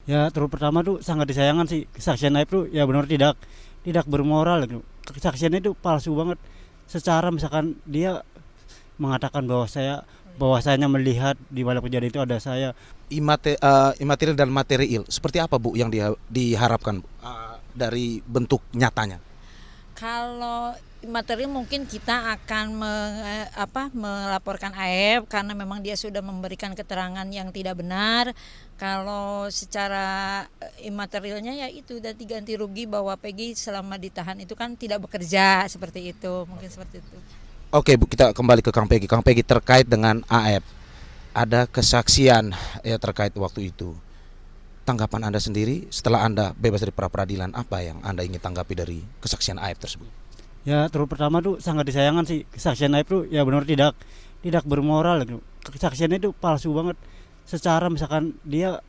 Ya terus pertama tuh sangat disayangkan sih kesaksian Aib tuh ya benar tidak bermoral gitu. Kesaksiannya itu palsu banget. Secara misalkan dia mengatakan bahwasanya melihat di balik kejadian itu ada saya. Imaterial dan material seperti apa Bu yang diharapkan dari bentuk nyatanya? Kalau materi mungkin kita akan melaporkan AEP karena memang dia sudah memberikan keterangan yang tidak benar. Kalau secara imaterialnya ya itu dan ganti rugi bahwa Peggy selama ditahan itu kan tidak bekerja seperti itu, mungkin seperti itu. Oke Bu, kita kembali ke Kang Peggy. Kang Peggy, terkait dengan AF, ada kesaksian ya terkait waktu itu. Tanggapan Anda sendiri setelah Anda bebas dari pra peradilan, apa yang Anda ingin tanggapi dari kesaksian AF tersebut? Ya terus pertama tuh sangat disayangkan sih kesaksian Aib tuh ya benar tidak bermoral gitu. Kesaksiannya itu palsu banget. Secara misalkan dia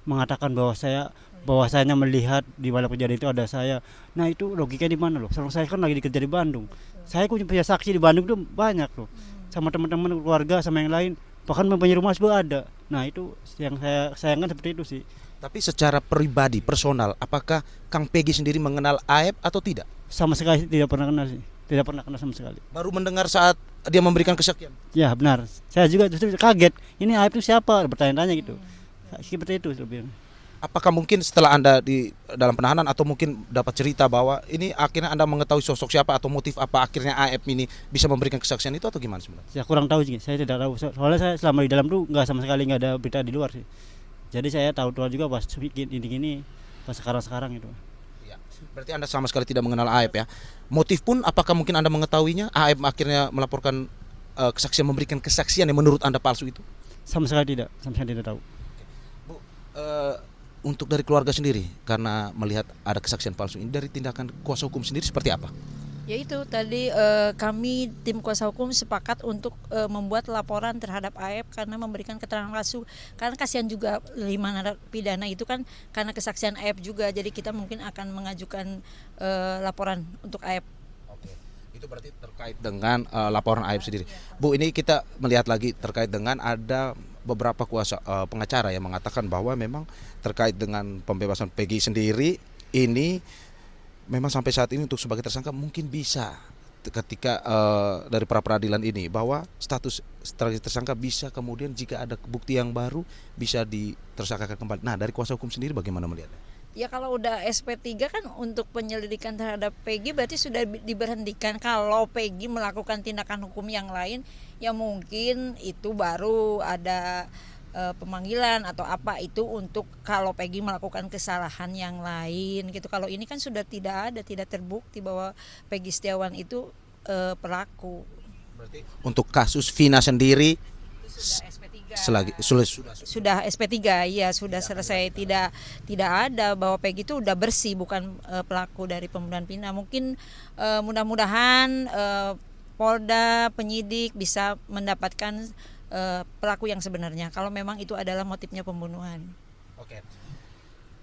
mengatakan bahwasanya melihat di balik kejadian itu ada saya. Nah itu logikanya di mana loh? Soalnya saya kan lagi dikerja di Bandung. Saya punya saksi di Bandung tuh banyak loh. Sama teman-teman keluarga sama yang lain. Bahkan mempunyai rumah juga ada. Nah itu yang saya sayangkan seperti itu sih. Tapi secara pribadi, personal, apakah Kang Peggy sendiri mengenal AF atau tidak? Sama sekali tidak pernah kenal sih. Tidak pernah kenal sama sekali. Baru mendengar saat dia memberikan kesaksian? Ya benar. Saya juga justru kaget. Ini Aib itu siapa? Bertanya-tanya gitu. Seperti itu lebih. Apakah mungkin setelah Anda di dalam penahanan atau mungkin dapat cerita bahwa ini akhirnya Anda mengetahui sosok siapa atau motif apa akhirnya AF ini bisa memberikan kesaksian itu atau gimana sebenarnya? Saya kurang tahu sih. Saya tidak tahu. Soalnya saya selama di dalam tuh nggak sama sekali nggak ada berita di luar sih. Jadi saya tahu juga pas bikin ini pas sekarang itu. Ya, berarti Anda sama sekali tidak mengenal AF ya. Motif pun apakah mungkin Anda mengetahuinya? AF akhirnya melaporkan kesaksian, memberikan kesaksian yang menurut Anda palsu itu? Sama sekali tidak tahu. Bu, untuk dari keluarga sendiri karena melihat ada kesaksian palsu ini, dari tindakan kuasa hukum sendiri seperti apa? Yaitu tadi kami tim kuasa hukum sepakat untuk membuat laporan terhadap AF karena memberikan keterangan palsu. Karena kasihan juga 5 narapidana itu kan karena kesaksian AF juga. Jadi kita mungkin akan mengajukan laporan untuk AF. Oke. Itu berarti terkait dengan laporan AF sendiri. Bu, ini kita melihat lagi terkait dengan ada beberapa kuasa pengacara yang mengatakan bahwa memang terkait dengan pembebasan Peggy sendiri ini memang sampai saat ini untuk sebagai tersangka mungkin bisa ketika dari pra peradilan ini bahwa status tersangka bisa kemudian jika ada bukti yang baru bisa ditersangkakan kembali. Nah, dari kuasa hukum sendiri bagaimana melihatnya? Ya kalau udah SP3 kan untuk penyelidikan terhadap Peggy berarti sudah diberhentikan. Kalau Peggy melakukan tindakan hukum yang lain ya mungkin itu baru ada pemanggilan atau apa itu untuk kalau Peggy melakukan kesalahan yang lain gitu. Kalau ini kan sudah tidak terbukti bahwa Peggy Setiawan itu pelaku. Berarti untuk kasus Vina sendiri sudah SP3 ya sudah selesai, tidak ada bahwa Peggy itu udah bersih bukan pelaku dari pembunuhan Vina. Mungkin mudah-mudahan Polda penyidik bisa mendapatkan pelaku yang sebenarnya kalau memang itu adalah motifnya pembunuhan. Oke.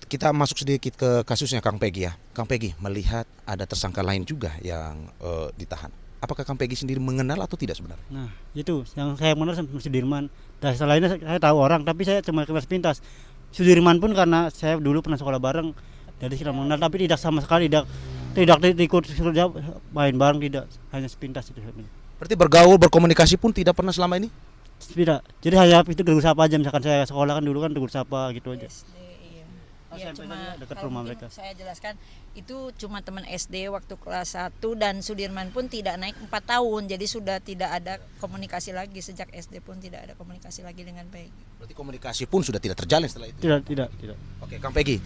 Kita masuk sedikit ke kasusnya Kang Peggy ya. Kang Peggy melihat ada tersangka lain juga yang ditahan. Apakah Kang Peggy sendiri mengenal atau tidak sebenarnya? Nah itu yang saya mengenal sama Sudirman. Dan setelah ini saya tahu orang tapi saya cuma sepintas. Sudirman pun karena saya dulu pernah sekolah bareng jadi sudah mengenal tapi tidak sama sekali tidak ikut main bareng, tidak, hanya sepintas itu. Berarti bergaul berkomunikasi pun tidak pernah selama ini? Tidak. Jadi hanya itu tegur sapa aja, misalkan saya sekolah kan dulu kan tegur sapa gitu aja. SD, iya. Ya, Cuma dekat kalau rumah mungkin mereka. saya jelaskan itu cuma teman SD waktu kelas 1 dan Sudirman pun tidak naik 4 tahun. Jadi sudah tidak ada komunikasi lagi sejak SD pun tidak ada komunikasi lagi dengan Peggy. Berarti komunikasi pun sudah tidak terjalin setelah itu? Tidak. Oke, Kang Peggy,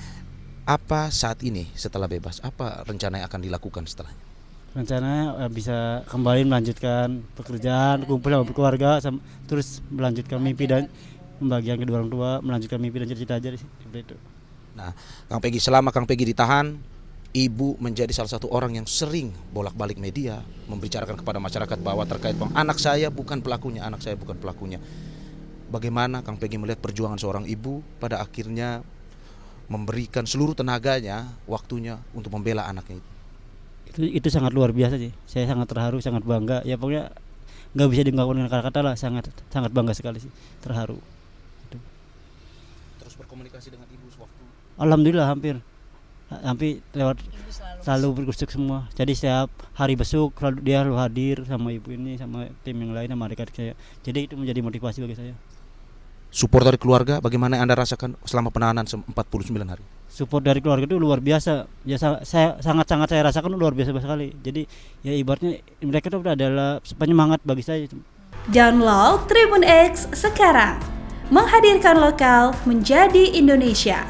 apa saat ini setelah bebas, apa rencana yang akan dilakukan setelahnya? Rencananya bisa kembali melanjutkan pekerjaan, kumpul sama keluarga, terus melanjutkan mimpi dan membagikan kedua orang tua, melanjutkan mimpi dan cita-cita aja seperti itu. Nah, Kang Peggy, selama Kang Peggy ditahan, Ibu menjadi salah satu orang yang sering bolak-balik media membicarakan kepada masyarakat bahwa terkait anak saya bukan pelakunya, anak saya bukan pelakunya. Bagaimana Kang Peggy melihat perjuangan seorang ibu pada akhirnya memberikan seluruh tenaganya, waktunya untuk membela anaknya itu? Itu sangat luar biasa sih. Saya sangat terharu, sangat bangga. Ya pokoknya nggak bisa diungkapkan dengan kata-kata lah. Sangat bangga sekali sih, terharu. Itu. Terus komunikasi dengan ibu sewaktu? Alhamdulillah hampir lewat Ibu selalu berkusuk semua. Jadi setiap hari besuk dia selalu hadir sama ibu ini, sama tim yang lain, sama adik-adik saya. Jadi itu menjadi motivasi bagi saya. Support dari keluarga bagaimana yang Anda rasakan selama penahanan 49 hari? Support dari keluarga itu luar biasa. Ya saya sangat saya rasakan luar biasa sekali. Jadi ya ibaratnya mereka itu adalah penyemangat bagi saya. Download Tribun X sekarang. Menghadirkan lokal menjadi Indonesia.